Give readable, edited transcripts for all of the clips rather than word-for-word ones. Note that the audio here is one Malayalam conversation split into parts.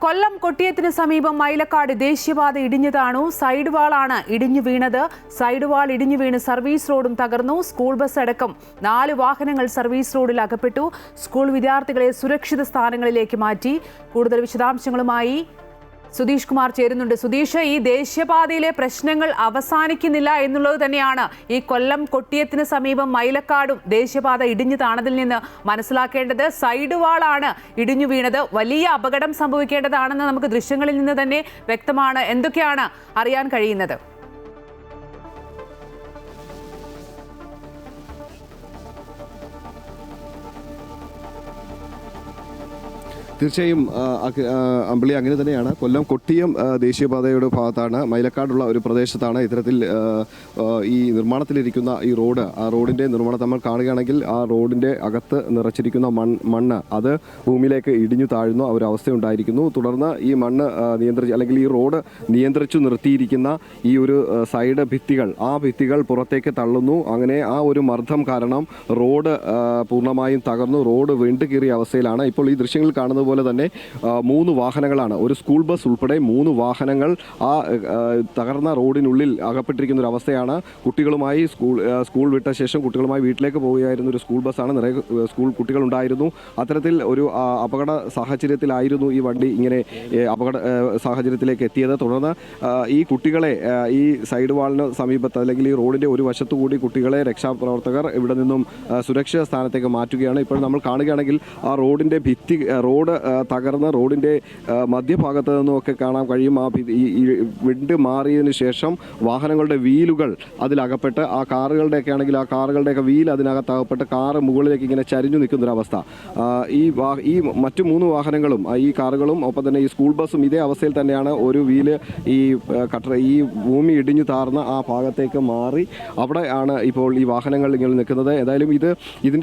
കൊല്ലം കൊട്ടിയത്തിന് സമീപം മൈലക്കാട് ദേശീയപാത ഇടിഞ്ഞു താണു. സൈഡ് വാളാണ് ഇടിഞ്ഞു വീണത്. സൈഡ് വാൾ ഇടിഞ്ഞു വീണ് സർവീസ് റോഡും തകർന്നു. സ്കൂൾ ബസ് അടക്കം 4 വാഹനങ്ങൾ സർവീസ് റോഡിൽ അകപ്പെട്ടു. സ്കൂൾ വിദ്യാർത്ഥികളെ സുരക്ഷിത സ്ഥാനങ്ങളിലേക്ക് മാറ്റി. കൂടുതൽ വിശദാംശങ്ങളുമായി സുധീഷ് കുമാർ ചേരുന്നുണ്ട്. സുധീഷ്, ഈ ദേശീയപാതയിലെ പ്രശ്നങ്ങൾ അവസാനിക്കുന്നില്ല എന്നുള്ളത് തന്നെയാണ് ഈ കൊല്ലം കൊട്ടിയത്തിന് സമീപം മൈലക്കാടും ദേശീയപാത ഇടിഞ്ഞു താണതിൽ നിന്ന് മനസ്സിലാക്കേണ്ടത്. സൈഡ് വാളാണ് ഇടിഞ്ഞു വീണത്. വലിയ അപകടം സംഭവിക്കേണ്ടതാണെന്ന് നമുക്ക് ദൃശ്യങ്ങളിൽ നിന്ന് തന്നെ വ്യക്തമാണ്. എന്തൊക്കെയാണ് അറിയാൻ കഴിയുന്നത്? തീർച്ചയായും അമ്പിളി അങ്ങനെ തന്നെയാണ്. കൊല്ലം കൊട്ടിയം ദേശീയപാതയുടെ ഭാഗത്താണ്, മൈലക്കാടുള്ള ഒരു പ്രദേശത്താണ് ഇത്തരത്തിൽ ഈ നിർമ്മാണത്തിലിരിക്കുന്ന ഈ റോഡ്, ആ റോഡിൻ്റെ നിർമ്മാണം നമ്മൾ കാണുകയാണെങ്കിൽ ആ റോഡിൻ്റെ അകത്ത് നിറച്ചിരിക്കുന്ന മണ്ണ് അത് ഭൂമിയിലേക്ക് ഇടിഞ്ഞു താഴുന്ന ഒരു അവസ്ഥയുണ്ടായിരിക്കുന്നു. തുടർന്ന് ഈ മണ്ണ് അല്ലെങ്കിൽ ഈ റോഡ് നിയന്ത്രിച്ചു നിർത്തിയിരിക്കുന്ന ഈ ഒരു സൈഡ് ഭിത്തികൾ, ആ ഭിത്തികൾ പുറത്തേക്ക് തള്ളുന്നു. അങ്ങനെ ആ ഒരു മർദ്ദം കാരണം റോഡ് പൂർണ്ണമായും തകർന്നു. റോഡ് വീണ്ടുകീറിയ അവസ്ഥയിലാണ്. ഇപ്പോൾ ഈ ദൃശ്യങ്ങളിൽ കാണുന്നത് പോലെ തന്നെ 3 വാഹനങ്ങളാണ്, ഒരു സ്കൂൾ ബസ് ഉൾപ്പെടെ 3 വാഹനങ്ങൾ ആ തകർന്ന റോഡിനുള്ളിൽ അകപ്പെട്ടിരിക്കുന്ന ഒരു അവസ്ഥയാണ്. കുട്ടികളുമായി സ്കൂൾ വിട്ട ശേഷം കുട്ടികളുമായി വീട്ടിലേക്ക് പോവുകയായിരുന്ന ഒരു സ്കൂൾ ബസ്സാണ്. നിറയെ സ്കൂൾ കുട്ടികളുണ്ടായിരുന്നു. അത്തരത്തിൽ ഒരു അപകട സാഹചര്യത്തിലായിരുന്നു ഈ വണ്ടി ഇങ്ങനെ അപകട സാഹചര്യത്തിലേക്ക് എത്തിയത്. തുടർന്ന് ഈ കുട്ടികളെ ഈ സൈഡ് വാളിന് സമീപത്ത് അല്ലെങ്കിൽ ഈ റോഡിൻ്റെ ഒരു വശത്തുകൂടി കുട്ടികളെ രക്ഷാപ്രവർത്തകർ ഇവിടെ നിന്നും സുരക്ഷിത സ്ഥാനത്തേക്ക് മാറ്റുകയാണ്. ഇപ്പോൾ നമ്മൾ കാണുകയാണെങ്കിൽ ആ റോഡിൻ്റെ റോഡ് തകർന്ന റോഡിൻ്റെ മധ്യഭാഗത്ത് നിന്നുമൊക്കെ കാണാൻ കഴിയും. ആ വിണ്ട് മാറിയതിനു ശേഷം വാഹനങ്ങളുടെ വീലുകൾ അതിലകപ്പെട്ട്, ആ കാറുകളുടെയൊക്കെ ആണെങ്കിൽ ആ കാറുകളുടെയൊക്കെ വീൽ അതിനകത്തകപ്പെട്ട് കാറ് മുകളിലേക്ക് ഇങ്ങനെ ചരിഞ്ഞു നിൽക്കുന്നൊരവസ്ഥ. ഈ മറ്റു 3 വാഹനങ്ങളും, ഈ കാറുകളും ഒപ്പം തന്നെ ഈ സ്കൂൾ ബസ്സും ഇതേ അവസ്ഥയിൽ തന്നെയാണ്. ഒരു വീല് ഈ ഭൂമി ഇടിഞ്ഞു താർന്ന ആ ഭാഗത്തേക്ക് മാറി അവിടെ ആണ് ഇപ്പോൾ ഈ വാഹനങ്ങൾ ഇങ്ങനെ നിൽക്കുന്നത്. ഏതായാലും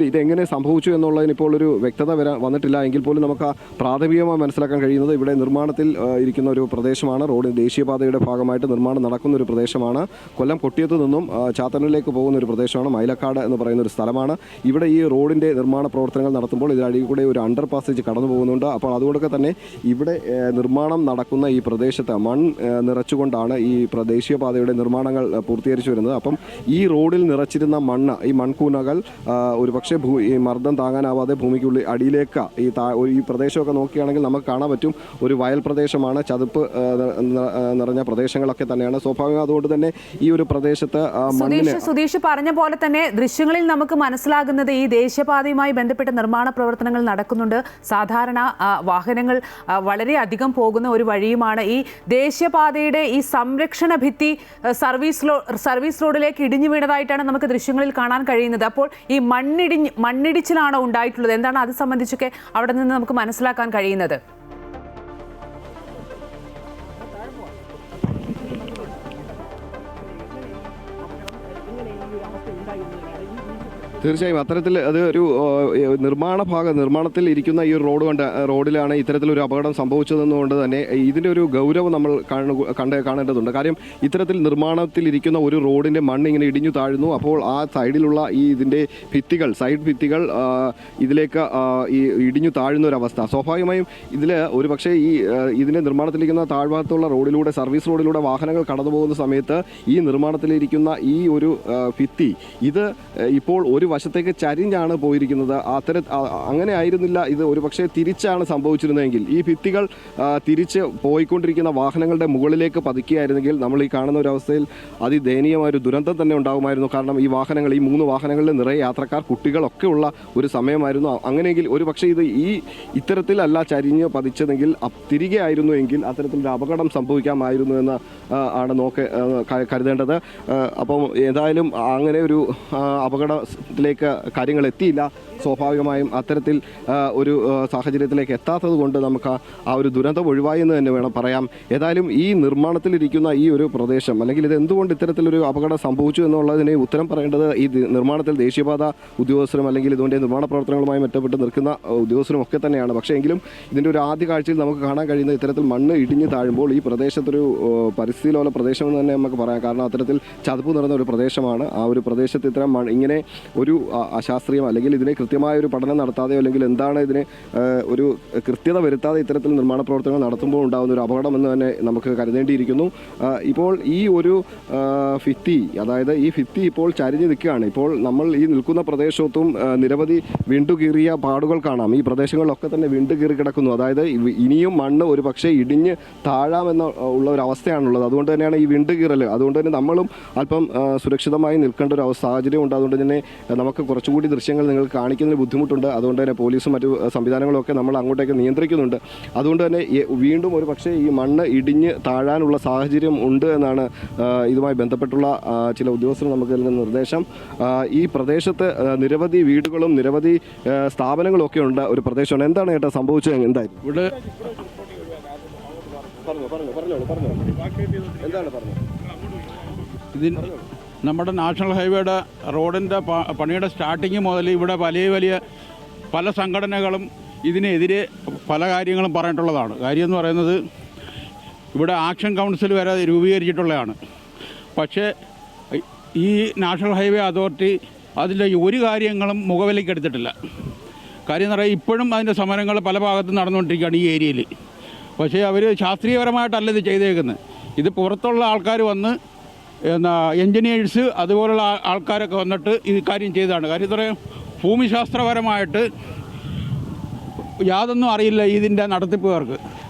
ഇതെങ്ങനെ സംഭവിച്ചു എന്നുള്ളതിന് ഇപ്പോൾ ഒരു വ്യക്തത വന്നിട്ടില്ല. എങ്കിൽ പോലും നമുക്ക് പ്രാഥമികമായി മനസ്സിലാക്കാൻ കഴിയുന്നത് ഇവിടെ നിർമ്മാണത്തിൽ ഇരിക്കുന്ന ഒരു പ്രദേശമാണ്. റോഡ് ദേശീയപാതയുടെ ഭാഗമായിട്ട് നിർമ്മാണം നടക്കുന്ന ഒരു പ്രദേശമാണ്. കൊല്ലം കൊട്ടിയത്ത് നിന്നും ചാത്തന്നൂരിലേക്ക് പോകുന്ന ഒരു പ്രദേശമാണ് മൈലക്കാട് എന്ന് പറയുന്ന ഒരു സ്ഥലമാണ്. ഇവിടെ ഈ റോഡിൻ്റെ നിർമ്മാണ പ്രവർത്തനങ്ങൾ നടത്തുമ്പോൾ ഇതിനടിയിൽ കൂടെ ഒരു അണ്ടർ പാസേജ് കടന്നു പോകുന്നുണ്ട്. അപ്പോൾ അതുകൊണ്ടൊക്കെ തന്നെ ഇവിടെ നിർമ്മാണം നടക്കുന്ന ഈ പ്രദേശത്ത് നിറച്ചുകൊണ്ടാണ് ഈ ദേശീയപാതയുടെ നിർമ്മാണങ്ങൾ പൂർത്തീകരിച്ചു വരുന്നത്. അപ്പം ഈ റോഡിൽ നിറച്ചിരുന്ന ഈ മൺകൂനകൾ ഒരു പക്ഷേ ഈ മർദ്ദം താങ്ങാനാവാതെ ഭൂമിക്കുള്ളിൽ അടിയിലേക്ക് ഈ പ്രദേശമൊക്കെ നോക്കുകയാണെങ്കിൽ നമുക്ക് കാണാൻ പറ്റും. ഒരു വയൽ പ്രദേശമാണ്, ചതുപ്പ് നിറഞ്ഞ പ്രദേശങ്ങളൊക്കെ തന്നെയാണ്. സ്വാഭാവികം അതുകൊണ്ട് തന്നെ ഈ ഒരു പ്രദേശത്ത് സുധീഷ് പറഞ്ഞ പോലെ തന്നെ ദൃശ്യങ്ങളിൽ നമുക്ക് മനസ്സിലാകുന്നത് ഈ ദേശീയപാതയുമായി ബന്ധപ്പെട്ട നിർമ്മാണ പ്രവർത്തനങ്ങൾ നടക്കുന്നുണ്ട്. സാധാരണ വാഹനങ്ങൾ വളരെയധികം പോകുന്ന ഒരു വഴിയുമാണ്. ഈ ദേശീയപാതയുടെ ഈ സംരക്ഷണ ഭിത്തി സർവീസ് റോഡിലേക്ക് ഇടിഞ്ഞു വീണതായിട്ടാണ് നമുക്ക് ദൃശ്യങ്ങളിൽ കാണാൻ കഴിയുന്നത്. അപ്പോൾ ഈ മണ്ണിടിച്ചിലാണോ ഉണ്ടായിട്ടുള്ളത്? എന്താണ് അത് സംബന്ധിച്ചൊക്കെ അവിടെ നിന്ന് നമുക്ക് മനസ്സിലാക്കാൻ കഴിയുന്നത്? തീർച്ചയായും അത്തരത്തിൽ അത് ഒരു നിർമ്മാണത്തിൽ ഇരിക്കുന്ന ഈ ഒരു റോഡിലാണ് ഇത്തരത്തിലൊരു അപകടം സംഭവിച്ചതെന്നുകൊണ്ട് തന്നെ ഇതിൻ്റെ ഒരു ഗൗരവം നമ്മൾ കാണേണ്ടതുണ്ട്. കാര്യം ഇത്തരത്തിൽ നിർമ്മാണത്തിലിരിക്കുന്ന ഒരു റോഡിൻ്റെ മണ്ണ് ഇങ്ങനെ ഇടിഞ്ഞു താഴുന്നു. അപ്പോൾ ആ സൈഡിലുള്ള ഇതിൻ്റെ സൈഡ് ഭിത്തികൾ ഇതിലേക്ക് ഈ ഇടിഞ്ഞു താഴുന്ന ഒരവസ്ഥ. സ്വാഭാവികമായും ഇതിൽ ഒരു പക്ഷേ ഇതിൻ്റെ നിർമ്മാണത്തിലിരിക്കുന്ന താഴ്ഭാഗത്തുള്ള സർവീസ് റോഡിലൂടെ വാഹനങ്ങൾ കടന്നു പോകുന്ന സമയത്ത് ഈ നിർമ്മാണത്തിലിരിക്കുന്ന ഈ ഒരു ഭിത്തി ഇത് ഇപ്പോൾ ഒരു വശത്തേക്ക് ചരിഞ്ഞാണ് പോയിരിക്കുന്നത്. അങ്ങനെ ആയിരുന്നില്ല ഇത് ഒരു പക്ഷേ തിരിച്ചാണ് സംഭവിച്ചിരുന്നതെങ്കിൽ, ഈ ഭിത്തികൾ തിരിച്ച് പോയിക്കൊണ്ടിരിക്കുന്ന വാഹനങ്ങളുടെ മുകളിലേക്ക് പതിക്കുകയായിരുന്നെങ്കിൽ നമ്മൾ ഈ കാണുന്ന ഒരു അവസ്ഥയിൽ അതിദയനീയമായൊരു ദുരന്തം തന്നെ ഉണ്ടാകുമായിരുന്നു. കാരണം ഈ 3 വാഹനങ്ങളിൽ നിറയെ യാത്രക്കാർ, കുട്ടികളൊക്കെ ഉള്ള ഒരു സമയമായിരുന്നു. അങ്ങനെയെങ്കിൽ ഒരു പക്ഷേ ഇത്തരത്തിലല്ല ചരിഞ്ഞ് പതിച്ചതെങ്കിൽ തിരികെ ആയിരുന്നുവെങ്കിൽ അത്തരത്തിലൊരു അപകടം സംഭവിക്കാമായിരുന്നു എന്ന് ആണ് കരുതേണ്ടത്. അപ്പം ഏതായാലും അങ്ങനെ ഒരു അപകടത്തിലേക്ക് കാര്യങ്ങൾ എത്തിയില്ല. സ്വാഭാവികമായും അത്തരത്തിൽ ഒരു സാഹചര്യത്തിലേക്ക് എത്താത്തത് കൊണ്ട് നമുക്ക് ആ ഒരു ദുരന്തം ഒഴിവായി എന്ന് തന്നെ വേണം പറയാം. ഏതായാലും ഈ നിർമ്മാണത്തിലിരിക്കുന്ന ഈ ഒരു പ്രദേശം, അല്ലെങ്കിൽ ഇത് എന്തുകൊണ്ട് ഇത്തരത്തിലൊരു അപകടം സംഭവിച്ചു എന്നുള്ളതിന് ഉത്തരം പറയേണ്ടത് ഈ നിർമ്മാണത്തിൽ ദേശീയപാത ഉദ്യോഗസ്ഥരും അല്ലെങ്കിൽ ഇതിൻ്റെ നിർമ്മാണ പ്രവർത്തനങ്ങളുമായി ബന്ധപ്പെട്ട് നിൽക്കുന്ന ഉദ്യോഗസ്ഥരും ഒക്കെ തന്നെയാണ്. പക്ഷേ എങ്കിലും ഇതിൻ്റെ ഒരു ആദ്യ കാഴ്ചയിൽ നമുക്ക് കാണാൻ കഴിയുന്ന ഇത്തരത്തിൽ മണ്ണ് ഇടിഞ്ഞു താഴുമ്പോൾ ഈ പ്രദേശത്തൊരു പരിസ്ഥിതിലോല പ്രദേശം എന്ന് തന്നെ നമുക്ക് പറയാം. കാരണം അത്തരത്തിൽ ചതുപ്പ് നിറഞ്ഞ ഒരു പ്രദേശമാണ്. ആ ഒരു പ്രദേശത്ത് ഇത്തരം ഇങ്ങനെ ഒരു അശാസ്ത്രീയം അല്ലെങ്കിൽ ഇതിനെ കൃത്യമായൊരു പഠനം നടത്താതെയോ അല്ലെങ്കിൽ എന്താണ് ഇതിന് ഒരു കൃത്യത വരുത്താതെ ഇത്തരത്തിൽ നിർമ്മാണ പ്രവർത്തനങ്ങൾ നടത്തുമ്പോൾ ഉണ്ടാകുന്ന ഒരു അപകടമെന്ന് തന്നെ നമുക്ക് കരുതേണ്ടിയിരിക്കുന്നു. ഇപ്പോൾ ഈ ഒരു ഭിത്തി, അതായത് ഈ ഭിത്തി ഇപ്പോൾ ചരിഞ്ഞ് നിൽക്കുകയാണ്. ഇപ്പോൾ നമ്മൾ ഈ നിൽക്കുന്ന പ്രദേശത്തും നിരവധി വിണ്ടുകീറിയ പാടുകൾ കാണാം. ഈ പ്രദേശങ്ങളിലൊക്കെ തന്നെ വിണ്ടുകീറി കിടക്കുന്നു. അതായത് ഇനിയും മണ്ണ് ഒരു പക്ഷേ ഇടിഞ്ഞ് താഴാമെന്ന ഉള്ള ഒരു അവസ്ഥയാണുള്ളത്. അതുകൊണ്ട് തന്നെയാണ് ഈ വിണ്ടുകീറൽ. അതുകൊണ്ട് തന്നെ നമ്മളും അല്പം സുരക്ഷിതമായി നിൽക്കേണ്ട ഒരു സാഹചര്യം ഉണ്ട്. അതുകൊണ്ട് തന്നെ നമുക്ക് കുറച്ചുകൂടി ദൃശ്യങ്ങൾ നിങ്ങൾക്ക് കാണിക്കുന്നതിന് ബുദ്ധിമുട്ടുണ്ട്. അതുകൊണ്ട് തന്നെ പോലീസും മറ്റു സംവിധാനങ്ങളും ഒക്കെ നമ്മൾ അങ്ങോട്ടേക്ക് നിയന്ത്രിക്കുന്നുണ്ട്. അതുകൊണ്ട് തന്നെ വീണ്ടും ഒരു പക്ഷേ ഈ മണ്ണ് ഇടിഞ്ഞ് താഴാനുള്ള സാഹചര്യം ഉണ്ട് എന്നാണ് ഇതുമായി ബന്ധപ്പെട്ടുള്ള ചില ഉദ്യോഗസ്ഥർ നമുക്ക് നൽകുന്ന നിർദ്ദേശം. ഈ പ്രദേശത്ത് നിരവധി വീടുകളും നിരവധി സ്ഥാപനങ്ങളും ഒക്കെ ഉണ്ട് ഒരു പ്രദേശമാണ്. എന്താണ് ഏട്ടാ സംഭവിച്ചത്? എന്തായിരുന്നു ഇവിടെ ഇതിന് നമ്മുടെ നാഷണൽ ഹൈവേയുടെ റോഡിൻ്റെ പണിയുടെ സ്റ്റാർട്ടിങ് മുതൽ ഇവിടെ വലിയ പല സംഘടനകളും ഇതിനെതിരെ പല കാര്യങ്ങളും പറഞ്ഞിട്ടുള്ളതാണ്. കാര്യം എന്ന് പറയുന്നത് ഇവിടെ ആക്ഷൻ കൗൺസിൽ വരെ രൂപീകരിച്ചിട്ടുള്ളതാണ്. പക്ഷേ ഈ നാഷണൽ ഹൈവേ അതോറിറ്റി അതിൻ്റെ ഒരു കാര്യങ്ങളും മുഖവിലേക്ക് എടുത്തിട്ടില്ല. കാര്യം എന്ന് പറയുക ഇപ്പോഴും അതിൻ്റെ സമരങ്ങൾ പല ഭാഗത്തും നടന്നുകൊണ്ടിരിക്കുകയാണ് ഈ ഏരിയയിൽ. പക്ഷേ അവർ ശാസ്ത്രീയപരമായിട്ടല്ല ഇത് ചെയ്തേക്കുന്നത്. ഇത് പുറത്തുള്ള ആൾക്കാർ വന്ന് എൻജിനീയേഴ്സ് അതുപോലുള്ള ആൾക്കാരൊക്കെ വന്നിട്ട് ഈ കാര്യം ചെയ്തതാണ്. കാര്യം എന്ന് പറയുക ഭൂമിശാസ്ത്രപരമായിട്ട് യാതൊന്നും അറിയില്ല ഇതിൻ്റെ നടത്തിപ്പുകാർക്ക്.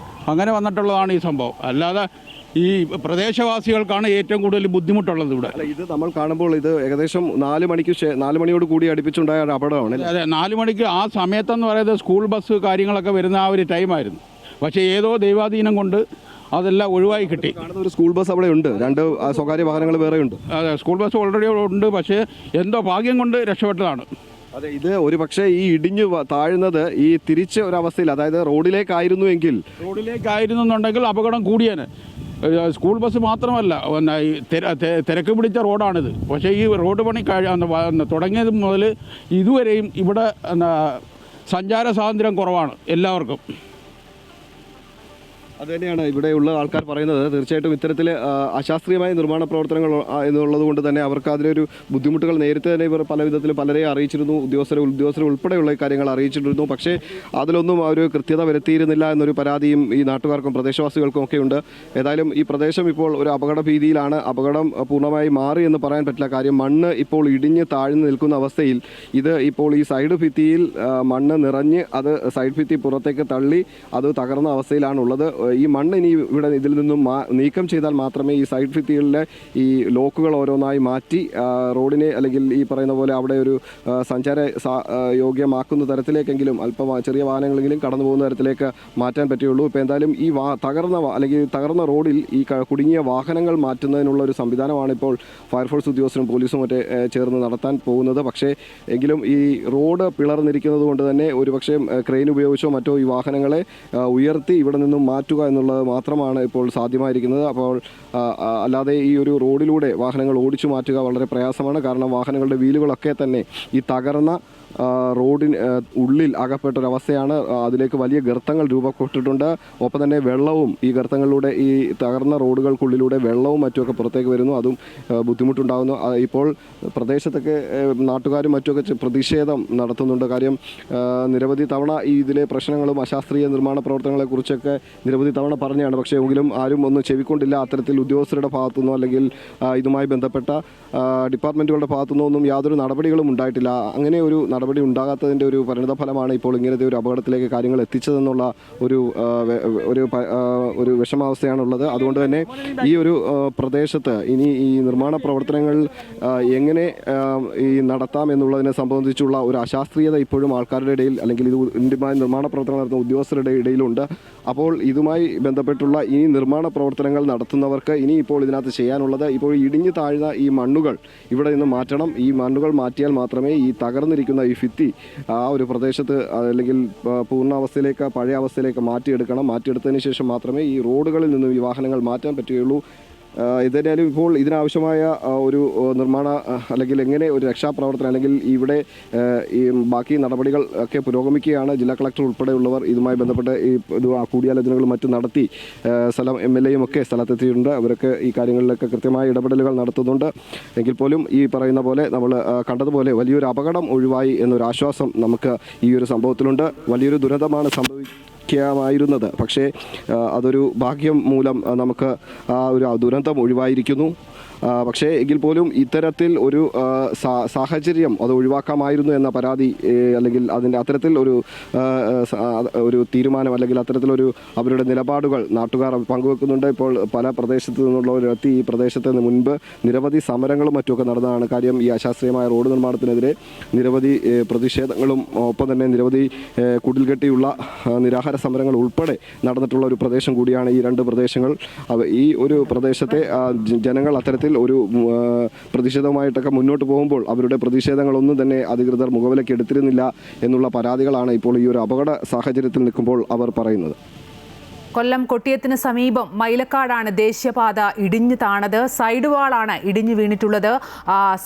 അങ്ങനെ വന്നിട്ടുള്ളതാണ് ഈ സംഭവം. അല്ലാതെ ഈ പ്രദേശവാസികൾക്കാണ് ഏറ്റവും കൂടുതൽ ബുദ്ധിമുട്ടുള്ളത് ഇവിടെ. ഇത് നമ്മൾ കാണുമ്പോൾ ഇത് ഏകദേശം 4 മണിയോട് കൂടി അടുപ്പിച്ചുണ്ടായ ഒരു അപകടമാണ്. അതെ, 4 മണിക്ക് ആ സമയത്തെന്ന് പറയുന്നത് സ്കൂൾ ബസ് കാര്യങ്ങളൊക്കെ വരുന്ന ആ ഒരു ടൈമായിരുന്നു. പക്ഷേ ഏതോ ദൈവാധീനം കൊണ്ട് അതെല്ലാം ഒഴിവായി കിട്ടി. ഒരു സ്കൂൾ ബസ് അവിടെ ഉണ്ട്, 2 സ്വകാര്യ വാഹനങ്ങൾ വേറെ ഉണ്ട്. അതെ, സ്കൂൾ ബസ് ഓൾറെഡി ഉണ്ട്. പക്ഷേ എന്തോ ഭാഗ്യം കൊണ്ട് രക്ഷപ്പെട്ടതാണ്. അതെ, ഇത് ഒരു പക്ഷേ ഈ ഇടിഞ്ഞു താഴുന്നത് ഈ തിരിച്ച് ഒരവസ്ഥയിൽ, അതായത് റോഡിലേക്കായിരുന്നുണ്ടെങ്കിൽ അപകടം കൂടിയേനെ. സ്കൂൾ ബസ് മാത്രമല്ല, ഈ തിരക്ക് പിടിച്ച റോഡാണിത്. പക്ഷേ ഈ റോഡ് പണി തുടങ്ങിയത് മുതൽ ഇതുവരെയും ഇവിടെ സഞ്ചാര സ്വാതന്ത്ര്യം കുറവാണ് എല്ലാവർക്കും. അതുതന്നെയാണ് ഇവിടെയുള്ള ആൾക്കാർ പറയുന്നത്. തീർച്ചയായിട്ടും ഇത്തരത്തിൽ അശാസ്ത്രീയമായ നിർമ്മാണ പ്രവർത്തനങ്ങൾ എന്നുള്ളത് കൊണ്ട് തന്നെ അവർക്ക് അതിലൊരു ബുദ്ധിമുട്ടുകൾ നേരത്തെ തന്നെ ഇവർ പല വിധത്തിൽ പലരെയും അറിയിച്ചിരുന്നു. ഉദ്യോഗസ്ഥർ ഉൾപ്പെടെയുള്ള കാര്യങ്ങൾ അറിയിച്ചിരുന്നു. പക്ഷേ അതിലൊന്നും അവർ കൃത്യത വരുത്തിയിരുന്നില്ല എന്നൊരു പരാതിയും ഈ നാട്ടുകാർക്കും പ്രദേശവാസികൾക്കും ഒക്കെ ഉണ്ട്. ഏതായാലും ഈ പ്രദേശം ഇപ്പോൾ ഒരു അപകട ഭീതിയിലാണ്. അപകടം പൂർണ്ണമായി മാറി എന്ന് പറയാൻ പറ്റില്ല. കാര്യം മണ്ണ് ഇപ്പോൾ ഇടിഞ്ഞ് താഴ്ന്നു നിൽക്കുന്ന അവസ്ഥയിൽ ഇത് ഇപ്പോൾ ഈ സൈഡ് ഭിത്തിയിൽ മണ്ണ് നിറഞ്ഞ് അത് സൈഡ് ഭിത്തി പുറത്തേക്ക് തള്ളി അത് തകർന്ന അവസ്ഥയിലാണുള്ളത്. ഈ മണ്ണ് ഇനി ഇവിടെ ഇതിൽ നിന്നും നീക്കം ചെയ്താൽ മാത്രമേ ഈ സൈഡ് ഭിത്തികളിലെ ഈ ലോക്കുകൾ ഓരോന്നായി മാറ്റി റോഡിനെ അല്ലെങ്കിൽ ഈ പറയുന്ന പോലെ അവിടെ ഒരു സഞ്ചാര യോഗ്യമാക്കുന്ന തരത്തിലേക്കെങ്കിലും അല്പം ചെറിയ വാഹനങ്ങളെങ്കിലും കടന്നു പോകുന്ന തരത്തിലേക്ക് മാറ്റാൻ പറ്റുകയുള്ളൂ. ഇപ്പോൾ എന്തായാലും ഈ തകർന്ന റോഡിൽ ഈ കുടുങ്ങിയ വാഹനങ്ങൾ മാറ്റുന്നതിനുള്ള ഒരു സംവിധാനമാണ് ഇപ്പോൾ ഫയർഫോഴ്സ് ഉദ്യോഗസ്ഥരും പോലീസും മറ്റേ ചേർന്ന് നടത്താൻ പോകുന്നത്. പക്ഷേ എങ്കിലും ഈ റോഡ് പിളർന്നിരിക്കുന്നത് കൊണ്ട് തന്നെ ഒരുപക്ഷെ ക്രെയിൻ ഉപയോഗിച്ചോ മറ്റോ ഈ വാഹനങ്ങളെ ഉയർത്തി ഇവിടെ നിന്നും മാറ്റുക എന്നുള്ളത് മാത്രമാണ് ഇപ്പോൾ സാധ്യമായിരിക്കുന്നത്. അപ്പോൾ അല്ലാതെ ഈ ഒരു റോഡിലൂടെ വാഹനങ്ങൾ ഓടിച്ചു മാറ്റുക വളരെ പ്രയാസമാണ്. കാരണം വാഹനങ്ങളുടെ വീലുകളൊക്കെ തന്നെ ഈ തകർന്ന റോഡിന് ഉള്ളിൽ അകപ്പെട്ടൊരവസ്ഥയാണ്. അതിലേക്ക് വലിയ ഗർത്തങ്ങൾ രൂപപ്പെട്ടിട്ടുണ്ട്. ഒപ്പം തന്നെ വെള്ളവും ഈ ഗർത്തങ്ങളിലൂടെ ഈ തകർന്ന റോഡുകൾക്കുള്ളിലൂടെ വെള്ളവും മറ്റുമൊക്കെ പുറത്തേക്ക് വരുന്നു. അതും ബുദ്ധിമുട്ടുണ്ടാകുന്നു. ഇപ്പോൾ പ്രദേശത്തൊക്കെ നാട്ടുകാരും മറ്റുമൊക്കെ പ്രതിഷേധം നടത്തുന്നുണ്ട്. കാര്യം നിരവധി തവണ ഈ ഇതിലെ പ്രശ്നങ്ങളും അശാസ്ത്രീയ നിർമ്മാണ പ്രവർത്തനങ്ങളെക്കുറിച്ചൊക്കെ നിരവധി തവണ പറഞ്ഞാണ്. പക്ഷേ എങ്കിലും ആരും ഒന്നും ചെവിക്കൊണ്ടില്ല. അത്തരത്തിൽ ഉദ്യോഗസ്ഥരുടെ ഭാഗത്തുനിന്നോ അല്ലെങ്കിൽ ഇതുമായി ബന്ധപ്പെട്ട ഡിപ്പാർട്ട്മെൻറ്റുകളുടെ ഭാഗത്തുനിന്നോ ഒന്നും യാതൊരു നടപടികളും ഉണ്ടായിട്ടില്ല. അങ്ങനെ ഒരു നടപടി ഉണ്ടാകാത്തതിൻ്റെ ഒരു പരിണതഫലമാണ് ഇപ്പോൾ ഇങ്ങനത്തെ ഒരു അപകടത്തിലേക്ക് കാര്യങ്ങൾ എത്തിച്ചതെന്നുള്ള ഒരു വിഷമാവസ്ഥയാണുള്ളത്. അതുകൊണ്ട് തന്നെ ഈ ഒരു പ്രദേശത്ത് ഇനി ഈ നിർമ്മാണ പ്രവർത്തനങ്ങൾ എങ്ങനെ ഈ നടത്താം എന്നുള്ളതിനെ സംബന്ധിച്ചുള്ള ഒരു അശാസ്ത്രീയത ഇപ്പോഴും ആൾക്കാരുടെ ഇടയിൽ അല്ലെങ്കിൽ ഇതിൻ്റെമായി നിർമ്മാണ പ്രവർത്തനങ്ങൾ നടത്തുന്ന ഉദ്യോഗസ്ഥരുടെ ഇടയിലുണ്ട്. അപ്പോൾ ഇതുമായി ബന്ധപ്പെട്ടുള്ള ഈ നിർമ്മാണ പ്രവർത്തനങ്ങൾ നടത്തുന്നവർക്ക് ഇനി ഇപ്പോൾ ഇതിനകത്ത് ചെയ്യാനുള്ളത് ഇപ്പോൾ ഇടിഞ്ഞു താഴ്ന്ന ഈ മണ്ണുകൾ ഇവിടെ നിന്ന് മാറ്റണം. ഈ മണ്ണുകൾ മാറ്റിയാൽ മാത്രമേ ഈ തകർന്നിരിക്കുന്ന ഈ ഭിത്തി ആ ഒരു പ്രദേശത്ത് അല്ലെങ്കിൽ പൂർണ്ണാവസ്ഥയിലേക്ക് പഴയ അവസ്ഥയിലേക്ക് മാറ്റിയെടുക്കണം. മാറ്റിയെടുത്തതിന് ശേഷം മാത്രമേ ഈ റോഡുകളിൽ നിന്നും ഈ വാഹനങ്ങൾ മാറ്റാൻ പറ്റുകയുള്ളൂ. എന്തായാലും ഇപ്പോൾ ഇതിനാവശ്യമായ ഒരു നിർമ്മാണ അല്ലെങ്കിൽ എങ്ങനെ ഒരു രക്ഷാപ്രവർത്തനം അല്ലെങ്കിൽ ഇവിടെ ഈ ബാക്കി നടപടികൾ ഒക്കെ പുരോഗമിക്കുകയാണ്. ജില്ലാ കളക്ടർ ഉൾപ്പെടെയുള്ളവർ ഇതുമായി ബന്ധപ്പെട്ട് ഈ കൂടിയാലോചനകളും മറ്റും നടത്തി സ്ഥലം MLA ഒക്കെ സ്ഥലത്തെത്തിയിട്ടുണ്ട്. അവരൊക്കെ ഈ കാര്യങ്ങളിലൊക്കെ കൃത്യമായ ഇടപെടലുകൾ നടത്തുന്നുണ്ട്. എങ്കിൽ പോലും ഈ പറയുന്ന പോലെ നമ്മൾ കണ്ടതുപോലെ വലിയൊരു അപകടം ഒഴിവായി എന്നൊരാശ്വാസം നമുക്ക് ഈ ഒരു സംഭവത്തിലുണ്ട്. വലിയൊരു ദുരന്തമാണ് സംഭവിക്കാമായിരുന്നത്, പക്ഷേ അതൊരു ഭാഗ്യം മൂലം നമുക്ക് ആ ഒരു ദുരന്തം ഒഴിവായിരിക്കുന്നു. പക്ഷേ എങ്കിൽ പോലും ഇത്തരത്തിൽ ഒരു സാഹചര്യം അത് ഒഴിവാക്കാമായിരുന്നു എന്ന പരാതി അല്ലെങ്കിൽ അതിൻ്റെ അത്തരത്തിൽ ഒരു തീരുമാനം അല്ലെങ്കിൽ അത്തരത്തിലൊരു അവരുടെ നിലപാടുകൾ നാട്ടുകാർ പങ്കുവെക്കുന്നുണ്ട്. ഇപ്പോൾ പല പ്രദേശത്തു നിന്നുള്ളവരെത്തി ഈ പ്രദേശത്ത് മുൻപ് നിരവധി സമരങ്ങളും മറ്റുമൊക്കെ നടന്നതാണ്. കാര്യം ഈ അശാസ്ത്രീയമായ റോഡ് നിർമ്മാണത്തിനെതിരെ നിരവധി പ്രതിഷേധങ്ങളും ഒപ്പം തന്നെ നിരവധി കുടിൽകെട്ടിയുള്ള നിരാഹാര സമരങ്ങൾ ഉൾപ്പെടെ നടന്നിട്ടുള്ള ഒരു പ്രദേശം കൂടിയാണ് ഈ രണ്ട് പ്രദേശങ്ങൾ. ഈ ഒരു പ്രദേശത്തെ ജനങ്ങൾ അത്തരത്തിൽ ഒരു പ്രതിഷേധവുമായിട്ടൊക്കെ മുന്നോട്ട് പോകുമ്പോൾ അവരുടെ പ്രതിഷേധങ്ങളൊന്നും തന്നെ അധികൃതർ മുഖവിലയ്ക്ക് എടുത്തിരുന്നില്ല എന്നുള്ള പരാതികളാണ് ഇപ്പോൾ ഈ ഒരു അപകട സാഹചര്യത്തിൽ നിൽക്കുമ്പോൾ അവർ പറയുന്നത്. കൊല്ലം കൊട്ടിയത്തിന് സമീപം മൈലക്കാടാണ് ദേശീയപാത ഇടിഞ്ഞു താണത്. സൈഡ് വാളാണ് ഇടിഞ്ഞു വീണിട്ടുള്ളത്.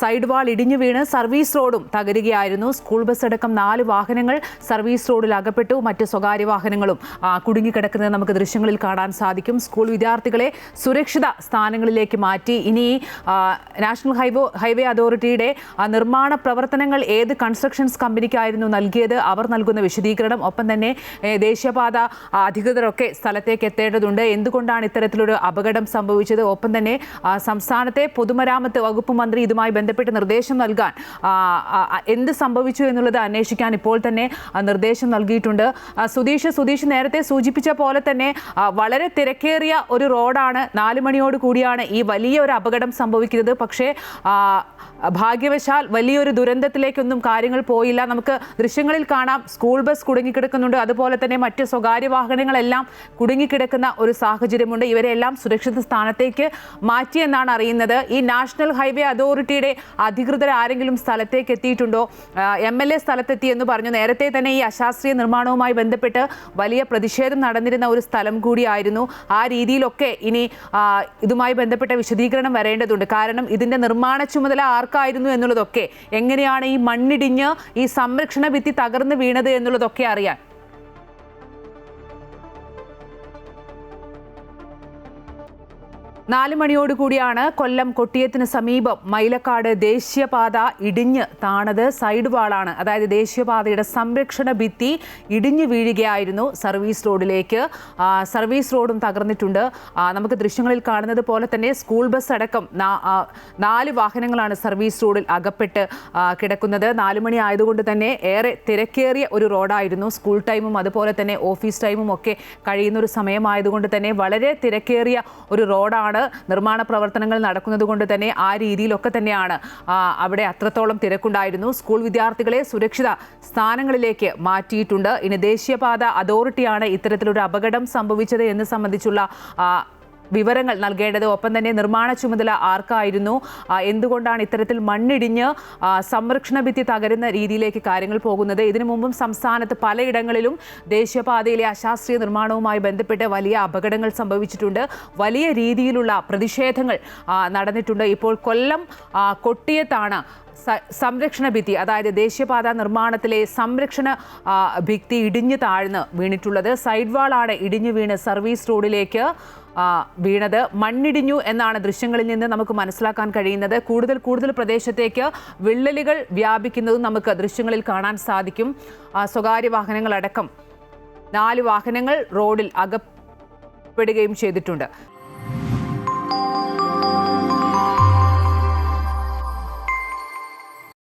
സൈഡ് വാൾ ഇടിഞ്ഞു വീണ് സർവീസ് റോഡും തകരുകയായിരുന്നു. സ്കൂൾ ബസ് അടക്കം 4 വാഹനങ്ങൾ സർവീസ് റോഡിൽ അകപ്പെട്ടു. മറ്റ് സ്വകാര്യ വാഹനങ്ങളും കുടുങ്ങിക്കിടക്കുന്നത് നമുക്ക് ദൃശ്യങ്ങളിൽ കാണാൻ സാധിക്കും. സ്കൂൾ വിദ്യാർത്ഥികളെ സുരക്ഷിത സ്ഥാനങ്ങളിലേക്ക് മാറ്റി. ഇനി നാഷണൽ ഹൈവേ അതോറിറ്റിയുടെ നിർമ്മാണ പ്രവർത്തനങ്ങൾ ഏത് കൺസ്ട്രക്ഷൻസ് കമ്പനിക്കായിരുന്നു നൽകിയത്, അവർ നൽകുന്ന വിശദീകരണം, ഒപ്പം തന്നെ ദേശീയപാത അധികൃതരൊക്കെ സ്ഥലത്തേക്ക് എത്തേണ്ടതുണ്ട്. എന്തുകൊണ്ടാണ് ഇത്തരത്തിലൊരു അപകടം സംഭവിച്ചത്, ഒപ്പം തന്നെ സംസ്ഥാനത്തെ പൊതുമരാമത്ത് വകുപ്പ് മന്ത്രി ഇതുമായി ബന്ധപ്പെട്ട് നിർദ്ദേശം നൽകാൻ എന്ത് സംഭവിച്ചു എന്നുള്ളത് അന്വേഷിക്കാൻ ഇപ്പോൾ തന്നെ നിർദ്ദേശം നൽകിയിട്ടുണ്ട്. സുധീഷ് നേരത്തെ സൂചിപ്പിച്ച പോലെ തന്നെ വളരെ തിരക്കേറിയ ഒരു റോഡാണ്. 4 മണിയോട് കൂടിയാണ് ഈ വലിയ ഒരു അപകടം സംഭവിക്കുന്നത്. പക്ഷേ ഭാഗ്യവശാൽ വലിയൊരു ദുരന്തത്തിലേക്കൊന്നും കാര്യങ്ങൾ പോയില്ല. നമുക്ക് ദൃശ്യങ്ങളിൽ കാണാം, സ്കൂൾ ബസ് കുടുങ്ങിക്കിടക്കുന്നുണ്ട്. അതുപോലെ തന്നെ മറ്റ് സ്വകാര്യ വാഹനങ്ങളെല്ലാം കുടുങ്ങിക്കിടക്കുന്ന ഒരു സാഹചര്യമുണ്ട്. ഇവരെല്ലാം സുരക്ഷിത സ്ഥാനത്തേക്ക് മാറ്റിയെന്നാണ് അറിയുന്നത്. ഈ നാഷണൽ ഹൈവേ അതോറിറ്റിയുടെ അധികൃതർ ആരെങ്കിലും സ്ഥലത്തേക്ക് എത്തിയിട്ടുണ്ടോ? MLA സ്ഥലത്തെത്തി എന്ന് പറഞ്ഞു. നേരത്തെ തന്നെ ഈ അശാസ്ത്രീയ നിർമ്മാണവുമായി ബന്ധപ്പെട്ട് വലിയ പ്രതിഷേധം നടന്നിരുന്ന ഒരു സ്ഥലം കൂടിയായിരുന്നു. ആ രീതിയിലൊക്കെ ഇനി ഇതുമായി ബന്ധപ്പെട്ട വിശദീകരണം വരേണ്ടതുണ്ട്. കാരണം ഇതിന്റെ നിർമ്മാണ ചുമതല ആർക്കായിരുന്നു എന്നുള്ളതൊക്കെ, എങ്ങനെയാണ് ഈ മണ്ണിടിഞ്ഞ് ഈ സംരക്ഷണ ഭിത്തി തകർന്നു വീണത് എന്നുള്ളതൊക്കെ അറിയാൻ 4 മണിയോടുകൂടിയാണ് കൊല്ലം കൊട്ടിയത്തിന് സമീപം മൈലക്കാട് ദേശീയപാത ഇടിഞ്ഞ് താണത്. സൈഡ് വാളാണ്, അതായത് ദേശീയപാതയുടെ സംരക്ഷണ ഭിത്തി ഇടിഞ്ഞു വീഴുകയായിരുന്നു സർവീസ് റോഡിലേക്ക്. സർവീസ് റോഡും തകർന്നിട്ടുണ്ട്. നമുക്ക് ദൃശ്യങ്ങളിൽ കാണുന്നത് പോലെ തന്നെ സ്കൂൾ ബസ് അടക്കം 4 വാഹനങ്ങളാണ് സർവീസ് റോഡിൽ അകപ്പെട്ട് കിടക്കുന്നത്. 4 മണി ആയതുകൊണ്ട് തന്നെ ഏറെ തിരക്കേറിയ ഒരു റോഡായിരുന്നു. സ്കൂൾ ടൈമും അതുപോലെ തന്നെ ഓഫീസ് ടൈമും ഒക്കെ കഴിയുന്ന ഒരു സമയമായതുകൊണ്ട് തന്നെ വളരെ തിരക്കേറിയ ഒരു റോഡാണ്. നിർമ്മാണ പ്രവർത്തനങ്ങൾ നടക്കുന്നത് കൊണ്ട് തന്നെ ആ രീതിയിലൊക്കെ തന്നെയാണ് അവിടെ അത്രത്തോളം തിരക്കുണ്ടായിരുന്നു. സ്കൂൾ വിദ്യാർത്ഥികളെ സുരക്ഷിത സ്ഥാനങ്ങളിലേക്ക് മാറ്റിയിട്ടുണ്ട്. ഇനി ദേശീയപാത അതോറിറ്റിയാണ് ഇത്തരത്തിലൊരു അപകടം സംഭവിച്ചത് എന്ന് സംബന്ധിച്ചുള്ള വിവരങ്ങൾ നൽകേണ്ടത്. ഒപ്പം തന്നെ നിർമ്മാണ ചുമതല ആർക്കായിരുന്നു, എന്തുകൊണ്ടാണ് ഇത്തരത്തിൽ മണ്ണിടിഞ്ഞ് സംരക്ഷണ ഭിത്തി തകരുന്ന രീതിയിലേക്ക് കാര്യങ്ങൾ പോകുന്നത്. ഇതിനു മുമ്പും സംസ്ഥാനത്ത് പലയിടങ്ങളിലും ദേശീയപാതയിലെ അശാസ്ത്രീയ നിർമ്മാണവുമായി ബന്ധപ്പെട്ട് വലിയ അപകടങ്ങൾ സംഭവിച്ചിട്ടുണ്ട്. വലിയ രീതിയിലുള്ള പ്രതിഷേധങ്ങൾ നടന്നിട്ടുണ്ട്. ഇപ്പോൾ കൊല്ലം കൊട്ടിയത്താണ് സംരക്ഷണ ഭിത്തി, അതായത് ദേശീയപാത നിർമ്മാണത്തിലെ സംരക്ഷണ ഭിത്തി ഇടിഞ്ഞു താഴ്ന്ന് വീണിട്ടുള്ളത്. സൈഡ് വാളാണ് ഇടിഞ്ഞു വീണ് സർവീസ് റോഡിലേക്ക് വീണത്. മണ്ണിടിഞ്ഞു എന്നാണ് ദൃശ്യങ്ങളിൽ നിന്ന് നമുക്ക് മനസ്സിലാക്കാൻ കഴിയുന്നത്. കൂടുതൽ പ്രദേശത്തേക്ക് വിള്ളലുകൾ വ്യാപിക്കുന്നതും നമുക്ക് ദൃശ്യങ്ങളിൽ കാണാൻ സാധിക്കും. സ്വകാര്യ വാഹനങ്ങളടക്കം 4 വാഹനങ്ങൾ റോഡിൽ അകപ്പെടുകയും ചെയ്തിട്ടുണ്ട്.